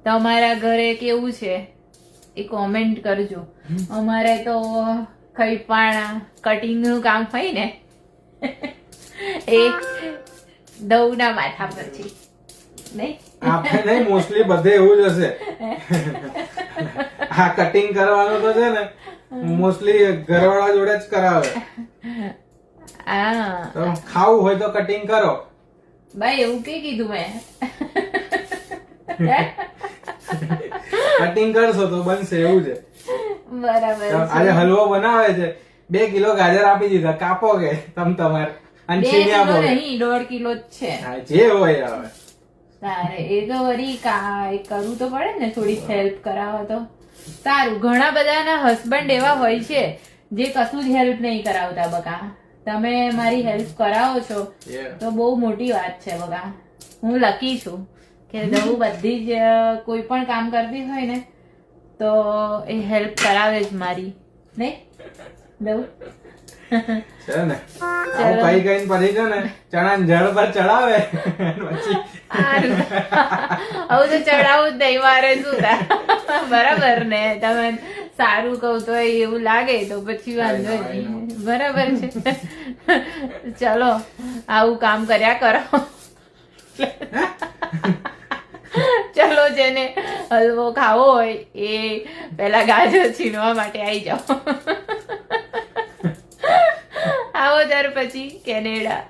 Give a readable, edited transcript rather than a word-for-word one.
તમારા ઘરે કેવું છે એ કોમેન્ટ કરજો. અમારે તો કઈ પણ કટિંગ નું કામ હોય ને એ દવના માથા પર છે નહીં? આપણે નહીં, મોસ્ટલી બધે એવું જ હશે. આ કટિંગ કરવાનું તો છે ને મોસ્ટલી ઘરવાળા જોડે જ કરાવે. હા તો ખાવું હોય તો કટિંગ કરો. ભાઈ એવું કઈ કીધું મેં? કટિંગ કરશો તો બનશે એવું છે. બરાબર છે. આજે હલવો બનાવે છે, 2 કિલો ગાજર આપી દીધા, કાપો કે તમારે અને 2 છીણી આપો કિલો કે. નહીં 1.5 કિલો જ છે. હા, જે હોય હવે. તારે એ તો વળી કરવું તો પડે ને, થોડી હેલ્પ કરાવો તો સારું. ઘણા બધાના હસબન્ડ એવા હોય છે જે કશું જ હેલ્પ નહીં કરાવતા. બકા તમે મારી હેલ્પ કરાવો છો તો બહુ મોટી વાત છે. બકા હું લકી છું કે દવું બધી જ કોઈ પણ કામ કરતી હોય ને તો એ હેલ્પ કરાવે જ મારી, નહીં દવું? છે ને આવું કઈ કઈ પછી છે ને ચણા જળ પર ચડાવે પછી આવું તો ચડાવું જ નહીં, મારે શું થાય? બરાબર ને? તમે સારું કહું તો એવું લાગે તો પછી વાંધો નહીં. બરાબર છે. ચલો આવું કામ કર્યા કરો. ચલો જેને હલવો ખાવો હોય એ પેલા ગાજર છીનવા માટે આવી જાઓ. આવો ત્યાર પછી કેનેડા.